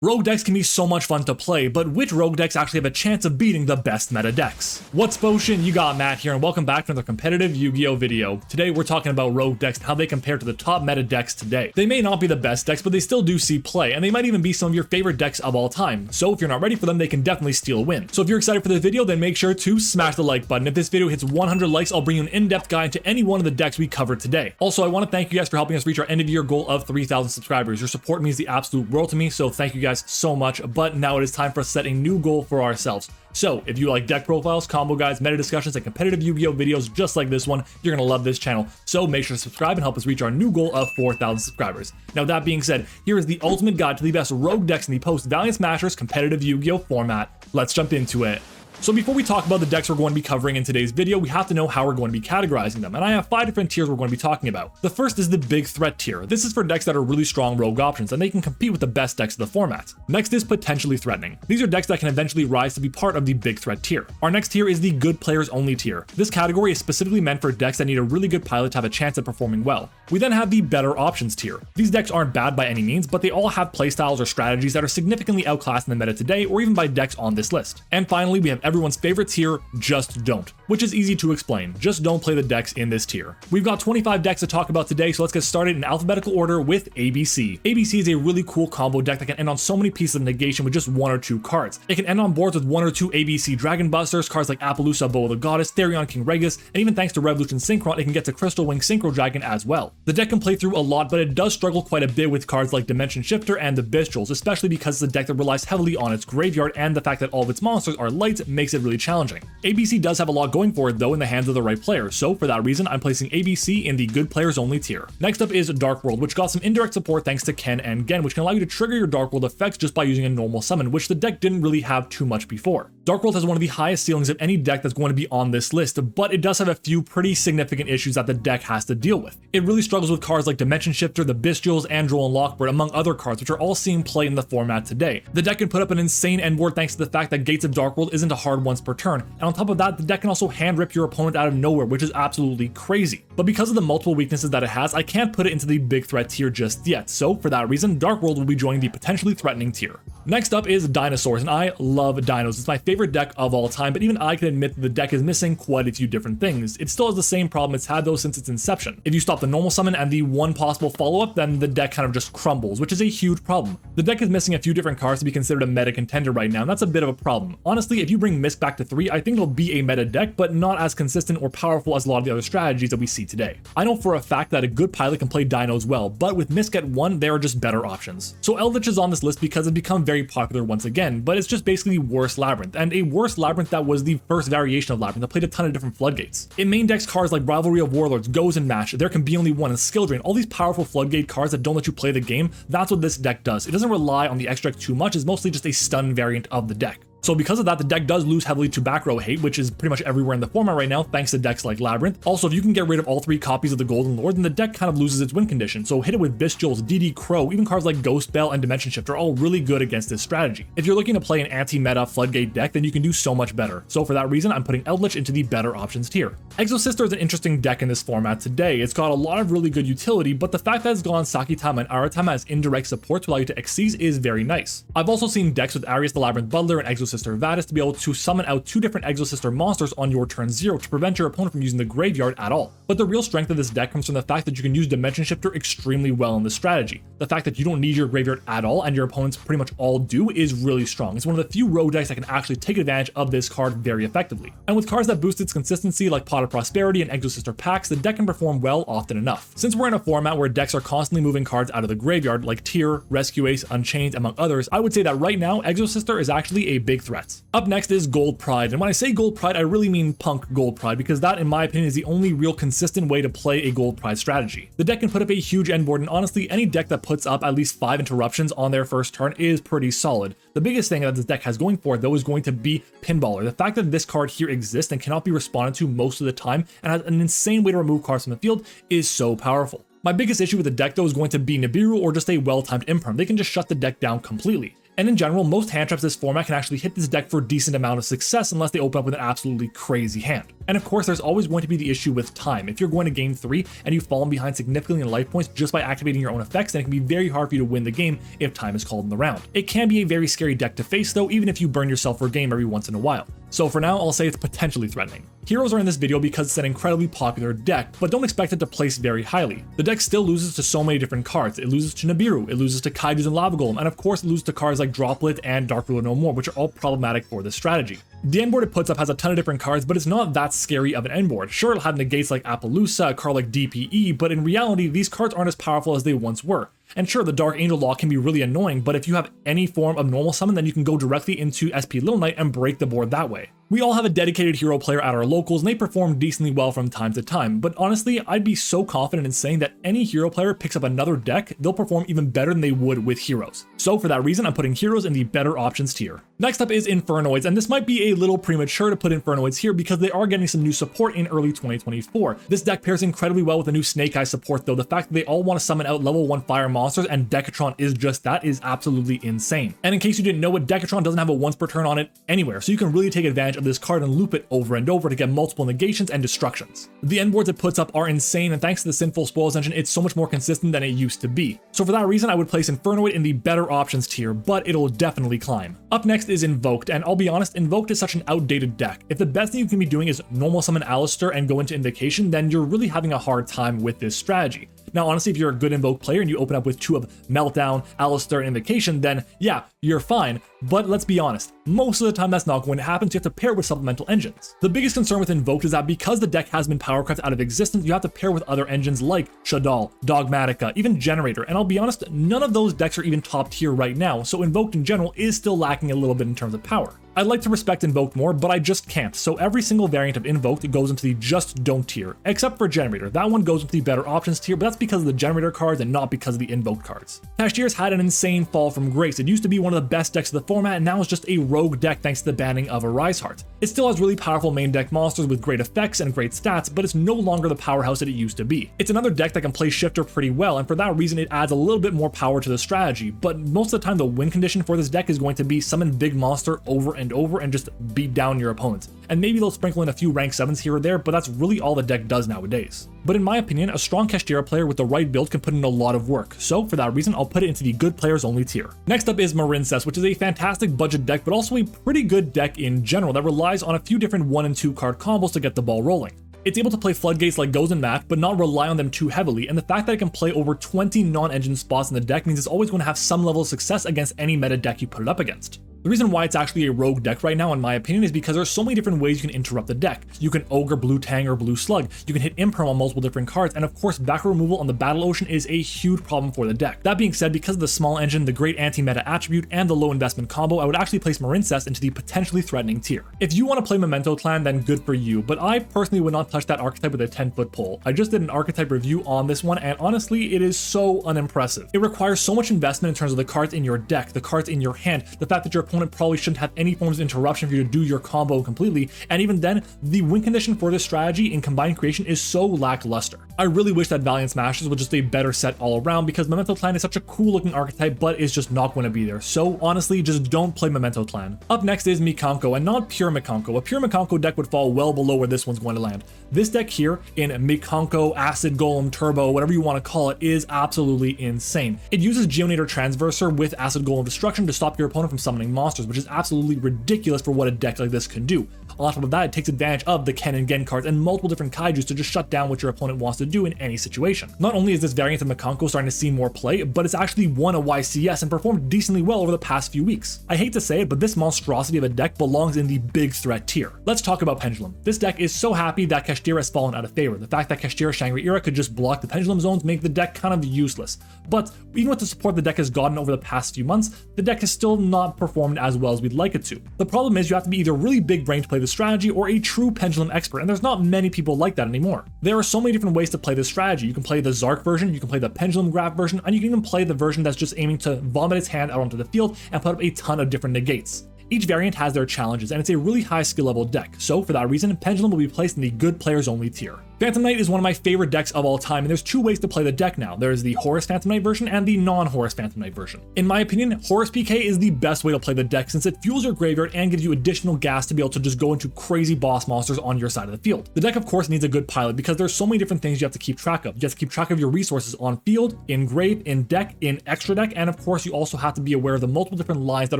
Rogue decks can be so much fun to play, but which rogue decks actually have a chance of beating the best meta decks? What's potion? You got Matt here, and welcome back to another competitive Yu-Gi-Oh video. Today we're talking about rogue decks and how they compare to the top meta decks today. They may not be the best decks, but they still do see play, and they might even be some of your favorite decks of all time. So if you're not ready for them, they can definitely steal a win. So if you're excited for this video, then make sure to smash the like button. If this video hits 100 likes, I'll bring you an in-depth guide to any one of the decks we covered today. Also, I want to thank you guys for helping us reach our end of year goal of 3,000 subscribers. Your support means the absolute world to me, so thank you guys so much. But now it is time for us to set a new goal for ourselves. So if you like deck profiles, combo guides, meta discussions, and competitive Yu-Gi-Oh videos just like this one, you're gonna love this channel. So make sure to subscribe and help us reach our new goal of 4,000 subscribers. Now that being said, here is the ultimate guide to the best rogue decks in the post-Valiant Smashers competitive Yu-Gi-Oh format. Let's jump into it. So before we talk about the decks we're going to be covering in today's video, we have to know how we're going to be categorizing them, and I have 5 different tiers we're going to be talking about. The first is the big threat tier. This is for decks that are really strong rogue options, and they can compete with the best decks of the format. Next is potentially threatening. These are decks that can eventually rise to be part of the big threat tier. Our next tier is the good players only tier. This category is specifically meant for decks that need a really good pilot to have a chance at performing well. We then have the better options tier. These decks aren't bad by any means, but they all have playstyles or strategies that are significantly outclassed in the meta today, or even by decks on this list. And finally, we have everyone's favorite tier, just don't, which is easy to explain. Just don't play the decks in this tier. We've got 25 decks to talk about today, so let's get started in alphabetical order with ABC. ABC is a really cool combo deck that can end on so many pieces of negation with just 1 or 2 cards. It can end on boards with 1 or 2 ABC Dragon Busters, cards like Appaloosa, Bow of the Goddess, Therion King Regus, and even thanks to Revolution Synchron, it can get to Crystal Wing Synchro Dragon as well. The deck can play through a lot, but it does struggle quite a bit with cards like Dimension Shifter and the Bestials, especially because it's a deck that relies heavily on its graveyard, and the fact that all of its monsters are light makes it really challenging. ABC does have a lot going for it though in the hands of the right player, so for that reason I'm placing ABC in the good players only tier. Next up is Dark World, which got some indirect support thanks to Ken and Gen, which can allow you to trigger your Dark World effects just by using a normal summon, which the deck didn't really have too much before. Dark World has one of the highest ceilings of any deck that's going to be on this list, but it does have a few pretty significant issues that the deck has to deal with. It really struggles with cards like Dimension Shifter, the Bestials, Androl, and Lockbird, among other cards, which are all seeing play in the format today. The deck can put up an insane end board thanks to the fact that Gates of Dark World isn't a hard once per turn, and on top of that, the deck can also hand rip your opponent out of nowhere, which is absolutely crazy. But because of the multiple weaknesses that it has, I can't put it into the big threat tier just yet, so for that reason, Dark World will be joining the potentially threatening tier. Next up is Dinosaurs, and I love dinos. It's my favorite deck of all time, but even I can admit that the deck is missing quite a few different things. It still has the same problem it's had though since its inception. If you stop the normal summon and the one possible follow-up, then the deck kind of just crumbles, which is a huge problem. The deck is missing a few different cards to be considered a meta contender right now, and that's a bit of a problem. Honestly, if you bring Mist back to 3, I think it'll be a meta deck, but not as consistent or powerful as a lot of the other strategies that we see today. I know for a fact that a good pilot can play dinos well, but with Mist at 1, there are just better options. So Eldlich is on this list because it's become very popular once again, but it's just basically worse Labyrinth, and a worse Labyrinth that was the first variation of Labyrinth that played a ton of different floodgates. It main decks cards like Rivalry of Warlords, Goes and Match, There Can Be Only One, and Skill Drain, all these powerful floodgate cards that don't let you play the game. That's what this deck does. It doesn't rely on the extract too much, it's mostly just a stun variant of the deck. So because of that, the deck does lose heavily to back row hate, which is pretty much everywhere in the format right now, thanks to decks like Labyrinth. Also, if you can get rid of all 3 copies of the Golden Lord, then the deck kind of loses its win condition. So hit it with Bestials, DD Crow, even cards like Ghost Bell and Dimension Shift are all really good against this strategy. If you're looking to play an anti-meta floodgate deck, then you can do so much better. So for that reason, I'm putting Eldlich into the better options tier. Exosister is an interesting deck in this format today. It's got a lot of really good utility, but the fact that it's gone Sakitama and Aratama as indirect support to allow you to Xyz is very nice. I've also seen decks with Arius the Labyrinth Butler and Exosister Vadis to be able to summon out 2 different Exosister monsters on your turn 0 to prevent your opponent from using the graveyard at all. But the real strength of this deck comes from the fact that you can use Dimension Shifter extremely well in this strategy. The fact that you don't need your graveyard at all and your opponents pretty much all do is really strong. It's one of the few rogue decks that can actually take advantage of this card very effectively. And with cards that boost its consistency like Pot of Prosperity and Exosister packs, the deck can perform well often enough. Since we're in a format where decks are constantly moving cards out of the graveyard like Tyr, Rescue Ace, Unchained, among others, I would say that right now Exosister is actually a big threat. Up next is Gold Pride, and when I say Gold Pride, I really mean Punk Gold Pride, because that, in my opinion, is the only real consistent way to play a Gold Pride strategy. The deck can put up a huge end board, and honestly, any deck that puts up at least 5 interruptions on their first turn is pretty solid. The biggest thing that this deck has going for it, though, is going to be Pinballer. The fact that this card here exists and cannot be responded to most of the time, and has an insane way to remove cards from the field, is so powerful. My biggest issue with the deck, though, is going to be Nibiru or just a well-timed Imperm. They can just shut the deck down completely. And in general, most hand traps this format can actually hit this deck for a decent amount of success unless they open up with an absolutely crazy hand. And of course, there's always going to be the issue with time. If you're going to game 3 and you've fallen behind significantly in life points just by activating your own effects, then it can be very hard for you to win the game if time is called in the round. It can be a very scary deck to face though, even if you burn yourself for a game every once in a while. So for now, I'll say it's potentially threatening. Heroes are in this video because it's an incredibly popular deck, but don't expect it to place very highly. The deck still loses to so many different cards. It loses to Nibiru, it loses to Kaijus and Lava Golem, and of course it loses to cards like Droplet and Dark Ruler No More, which are all problematic for this strategy. The end board it puts up has a ton of different cards, but it's not that scary of an end board. Sure, it'll have negates like Appaloosa, a card like DPE, but in reality, these cards aren't as powerful as they once were. And sure, the Dark Angel Lock can be really annoying, but if you have any form of normal summon, then you can go directly into SP Little Knight and break the board that way. We all have a dedicated hero player at our locals, and they perform decently well from time to time, but honestly, I'd be so confident in saying that any hero player picks up another deck, they'll perform even better than they would with heroes. So for that reason, I'm putting heroes in the better options tier. Next up is Infernoids, and this might be a little premature to put Infernoids here because they are getting some new support in early 2024. This deck pairs incredibly well with the new Snake Eye support though. The fact that they all want to summon out level 1 fire monsters and Decatron is just that is absolutely insane. And in case you didn't know it, Decatron doesn't have a once per turn on it anywhere, so you can really take advantage of this card and loop it over and over to get multiple negations and destructions. The end boards it puts up are insane, and thanks to the Sinful Spoils engine, it's so much more consistent than it used to be. So for that reason, I would place Infernoid in the better options tier, but it'll definitely climb. Up next is Invoked, and I'll be honest, Invoked is such an outdated deck. If the best thing you can be doing is normal summon Alistair and go into Invocation, then you're really having a hard time with this strategy. Now honestly, if you're a good Invoke player and you open up with 2 of Meltdown, Alistair, and Invocation, then yeah, you're fine. But let's be honest, most of the time that's not going to happen, so you have to pair with supplemental engines. The biggest concern with Invoked is that because the deck has been powercraft out of existence, you have to pair with other engines like Shaddoll, Dogmatica, even Generator, and I'll be honest, none of those decks are even top tier right now, so Invoked in general is still lacking a little bit in terms of power. I'd like to respect Invoked more, but I just can't, so every single variant of Invoked goes into the just don't tier, except for Generator. That one goes into the better options tier, but that's because of the Generator cards and not because of the Invoked cards. Kashtira's had an insane fall from grace. It used to be one of the best decks of the format, and now it's just a rogue deck thanks to the banning of Arise Heart. It still has really powerful main deck monsters with great effects and great stats, but it's no longer the powerhouse that it used to be. It's another deck that can play Shifter pretty well, and for that reason it adds a little bit more power to the strategy, but most of the time the win condition for this deck is going to be summon big monster over and over and just beat down your opponents. And maybe they'll sprinkle in a few rank 7s here or there, but that's really all the deck does nowadays. But in my opinion, a strong Kashtira player with the right build can put in a lot of work, so for that reason I'll put it into the good players only tier. Next up is Marincess, which is a fantastic budget deck, but also a pretty good deck in general that relies on a few different 1 and 2 card combos to get the ball rolling. It's able to play Floodgates like Goes and Matt, but not rely on them too heavily, and the fact that it can play over 20 non-engine spots in the deck means it's always going to have some level of success against any meta deck you put it up against. The reason why it's actually a rogue deck right now, in my opinion, is because there's so many different ways you can interrupt the deck. You can Ogre Blue Tang or Blue Slug, you can hit Imperm on multiple different cards, and of course back removal on the Battle Ocean is a huge problem for the deck. That being said, because of the small engine, the great anti-meta attribute, and the low investment combo, I would actually place Marincess into the potentially threatening tier. If you want to play Mementotlan, then good for you, but I personally would not touch that archetype with a 10-foot pole. I just did an archetype review on this one, and honestly, it is so unimpressive. It requires so much investment in terms of the cards in your deck, the cards in your hand, the fact that your opponent probably shouldn't have any forms of interruption for you to do your combo completely, and even then, the win condition for this strategy in combined creation is so lackluster. I really wish that Valiant Smashers was just a better set all around because Mementotlan is such a cool looking archetype, but it's just not going to be there. So honestly, just don't play Mementotlan. Up next is Mikanko, and not pure Mikanko. A pure Mikanko deck would fall well below where this one's going to land. This deck here in Mikanko, Acid Golem, Turbo, whatever you want to call it, is absolutely insane. It uses Geonator Transverser with Acid Golem Destruction to stop your opponent from summoning monsters, which is absolutely ridiculous for what a deck like this can do. On top of that, it takes advantage of the Ken and Gen cards and multiple different kaijus to just shut down what your opponent wants to do in any situation. Not only is this variant of Mikanko starting to see more play, but it's actually won a YCS and performed decently well over the past few weeks. I hate to say it, but this monstrosity of a deck belongs in the big threat tier. Let's talk about Pendulum. This deck is so happy that Kashtira has fallen out of favor. The fact that Kashtira Shangri-Ira could just block the Pendulum zones make the deck kind of useless. But even with the support the deck has gotten over the past few months, the deck has still not performed as well as we'd like it to. The problem is you have to be either really big brain to play the strategy or a true Pendulum expert, and there's not many people like that anymore. There are so many different ways to play this strategy. You can play the Zark version, you can play the Pendulum Grab version, and you can even play the version that's just aiming to vomit its hand out onto the field and put up a ton of different negates. Each variant has their challenges, and it's a really high skill level deck, so for that reason, Pendulum will be placed in the good players only tier. Phantom Knight is one of my favorite decks of all time, and there's two ways to play the deck now. There's the Horus Phantom Knight version and the non-Horus Phantom Knight version. In my opinion, Horus PK is the best way to play the deck since it fuels your graveyard and gives you additional gas to be able to just go into crazy boss monsters on your side of the field. The deck of course needs a good pilot because there's so many different things you have to keep track of. You have to keep track of your resources on field, in grave, in deck, in extra deck, and of course you also have to be aware of the multiple different lines that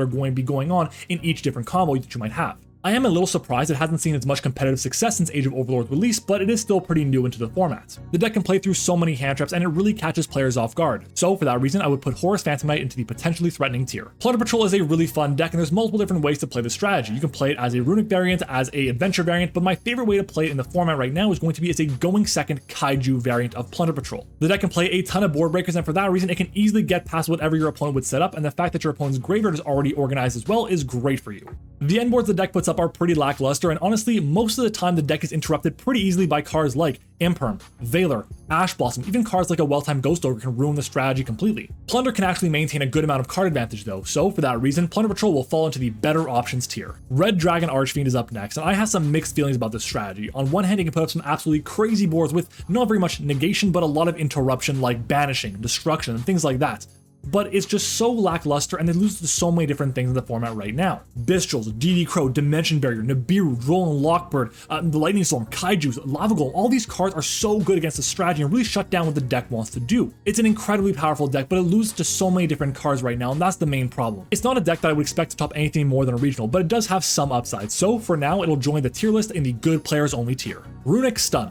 are going to be going on in each different combo that you might have. I am a little surprised it hasn't seen as much competitive success since Age of Overlord's release, but it is still pretty new into the format. The deck can play through so many hand traps and it really catches players off guard. So for that reason, I would put Horus Phantom Knight into the potentially threatening tier. Plunder Patrol is a really fun deck and there's multiple different ways to play the strategy. You can play it as a Runick variant, as a Adventure variant, but my favorite way to play it in the format right now is going to be as a going second Kaiju variant of Plunder Patrol. The deck can play a ton of board breakers and for that reason, it can easily get past whatever your opponent would set up, and the fact that your opponent's graveyard is already organized as well is great for you. The end boards the deck puts up are pretty lackluster, and honestly, most of the time the deck is interrupted pretty easily by cards like Imperm, Valor, Ash Blossom, even cards like a Well-Timed Ghost Ogre can ruin the strategy completely. Plunder can actually maintain a good amount of card advantage though, so for that reason, Plunder Patrol will fall into the better options tier. Red Dragon Archfiend is up next, and I have some mixed feelings about this strategy. On one hand, it can put up some absolutely crazy boards with not very much negation, but a lot of interruption like banishing, destruction, and things like that. But it's just so lackluster and it loses to so many different things in the format right now. Bistrels, DD Crow, Dimension Barrier, Nibiru, Droll Lockbird, the Lightning Storm, Kaijus, Lava Golem, all these cards are so good against the strategy and really shut down what the deck wants to do. It's an incredibly powerful deck, but it loses to so many different cards right now, and that's the main problem. It's not a deck that I would expect to top anything more than a regional, but it does have some upside, so for now it'll join the tier list in the good players only tier. Runick Stun.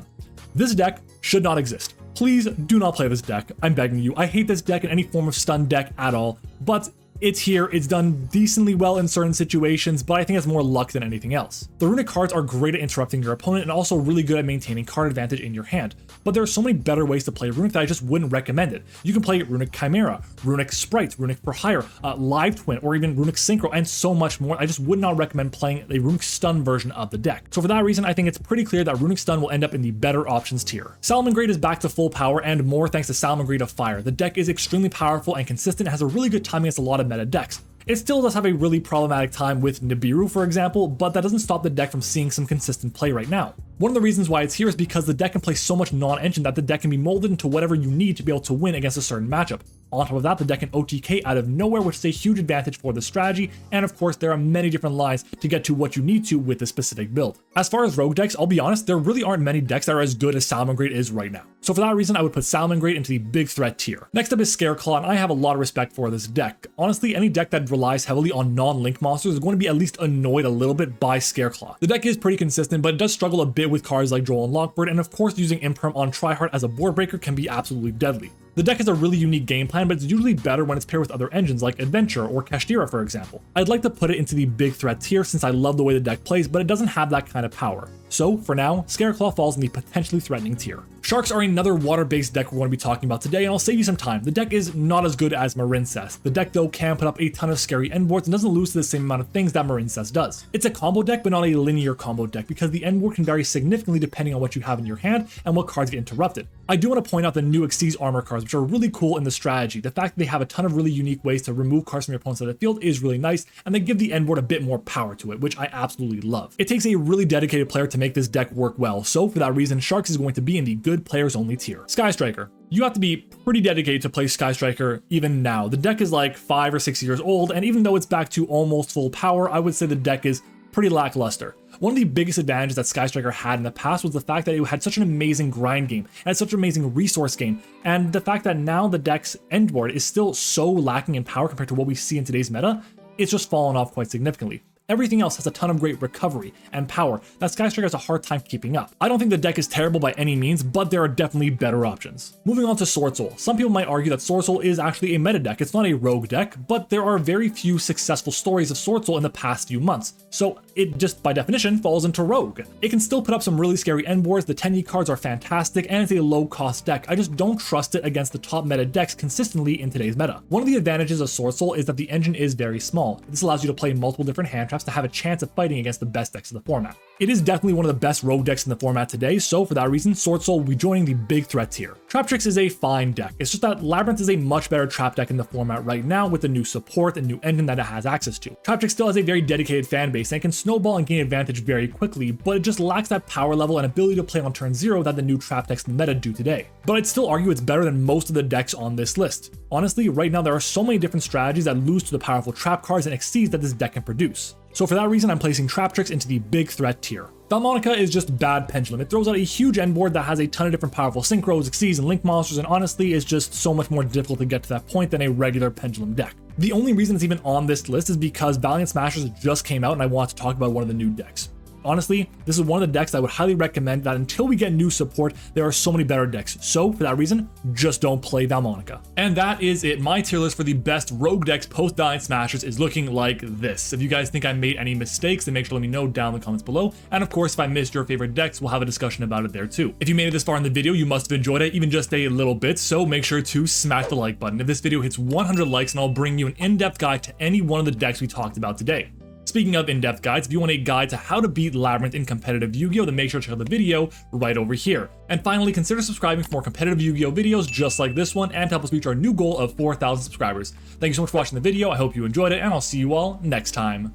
This deck should not exist. Please do not play this deck, I'm begging you. I hate this deck in any form of stun deck at all, but it's here, it's done decently well in certain situations, but I think it's more luck than anything else. The Runick cards are great at interrupting your opponent and also really good at maintaining card advantage in your hand, but there are so many better ways to play Runick that I just wouldn't recommend it. You can play Runick Chimera, Runick Sprite, Runick for Hire, Live Twin, or even Runick Synchro, and so much more. I just would not recommend playing a Runick Stun version of the deck. So for that reason, I think it's pretty clear that Runick Stun will end up in the better options tier. Salamangreat is back to full power and more thanks to Salamangreat of Fire. The deck is extremely powerful and consistent, has a really good time against a lot of meta decks. It still does have a really problematic time with Nibiru, for example, but that doesn't stop the deck from seeing some consistent play right now. One of the reasons why it's here is because the deck can play so much non-engine that the deck can be molded into whatever you need to be able to win against a certain matchup. On top of that, the deck can OTK out of nowhere, which is a huge advantage for the strategy, and of course there are many different lines to get to what you need to with this specific build. As far as rogue decks, I'll be honest, there really aren't many decks that are as good as Salamangreat is right now. So for that reason, I would put Salamangreat into the big threat tier. Next up is Scareclaw, and I have a lot of respect for this deck. Honestly, any deck that relies heavily on non-link monsters is going to be at least annoyed a little bit by Scareclaw. The deck is pretty consistent, but it does struggle a bit with cards like Droll and Lockbird, and of course using Imperm on Tryhard as a board breaker can be absolutely deadly. The deck has a really unique game plan, but it's usually better when it's paired with other engines like Adventure or Kashtira, for example. I'd like to put it into the big threat tier since I love the way the deck plays, but it doesn't have that kind of power. So for now, Scareclaw falls in the potentially threatening tier. Sharks are another water-based deck we're going to be talking about today, and I'll save you some time. The deck is not as good as Marincess. The deck though can put up a ton of scary endboards and doesn't lose to the same amount of things that Marincess does. It's a combo deck, but not a linear combo deck because the endboard can vary significantly depending on what you have in your hand and what cards get interrupted. I do want to point out the new Xyz armor cards, which are really cool in the strategy. The fact that they have a ton of really unique ways to remove cards from your opponent's side of the field is really nice, and they give the endboard a bit more power to it, which I absolutely love. It takes a really dedicated player to make this deck work well, so for that reason, Sharks is going to be in the good players only tier. Sky Striker. You have to be pretty dedicated to play Sky Striker even now. The deck is like 5 or 6 years old, and even though it's back to almost full power, I would say the deck is pretty lackluster. One of the biggest advantages that Sky Striker had in the past was the fact that it had such an amazing grind game, and had such an amazing resource game, and the fact that now the deck's endboard is still so lacking in power compared to what we see in today's meta, it's just fallen off quite significantly. Everything else has a ton of great recovery and power that Sky Striker has a hard time keeping up. I don't think the deck is terrible by any means, but there are definitely better options. Moving on to Swordsoul. Some people might argue that Swordsoul is actually a meta deck. It's not a rogue deck, but there are very few successful stories of Swordsoul in the past few months, so it just by definition falls into rogue. It can still put up some really scary endboards, the 10E cards are fantastic, and it's a low cost deck. I just don't trust it against the top meta decks consistently in today's meta. One of the advantages of Swordsoul is that the engine is very small. This allows you to play multiple different hand traps to have a chance of fighting against the best decks of the format. It is definitely one of the best rogue decks in the format today, so for that reason, Swordsoul will be joining the big threat tier. Traptrix is a fine deck, it's just that Labyrinth is a much better trap deck in the format right now with the new support and new engine that it has access to. Traptrix still has a very dedicated fan base and can snowball and gain advantage very quickly, but it just lacks that power level and ability to play on turn 0 that the new trap decks in the meta do today. But I'd still argue it's better than most of the decks on this list. Honestly, right now there are so many different strategies that lose to the powerful trap cards and exceeds that this deck can produce. So for that reason, I'm placing Traptrix into the big threat tier. Vaalmonica is just bad Pendulum. It throws out a huge end board that has a ton of different powerful synchros, exceeds, and link monsters, and honestly is just so much more difficult to get to that point than a regular Pendulum deck. The only reason it's even on this list is because Valiant Smashers just came out and I want to talk about one of the new decks. Honestly, this is one of the decks I would highly recommend that until we get new support, there are so many better decks. So for that reason, just don't play Vaalmonica. And that is it. My tier list for the best rogue decks post Valiant Smashers is looking like this. If you guys think I made any mistakes, then make sure to let me know down in the comments below. And of course, if I missed your favorite decks, we'll have a discussion about it there too. If you made it this far in the video, you must have enjoyed it even just a little bit. So make sure to smash the like button. If this video hits 100 likes, and I'll bring you an in-depth guide to any one of the decks we talked about today. Speaking of in-depth guides, if you want a guide to how to beat Labyrinth in competitive Yu-Gi-Oh, then make sure to check out the video right over here. And finally, consider subscribing for more competitive Yu-Gi-Oh videos just like this one and help us reach our new goal of 4,000 subscribers. Thank you so much for watching the video. I hope you enjoyed it, and I'll see you all next time.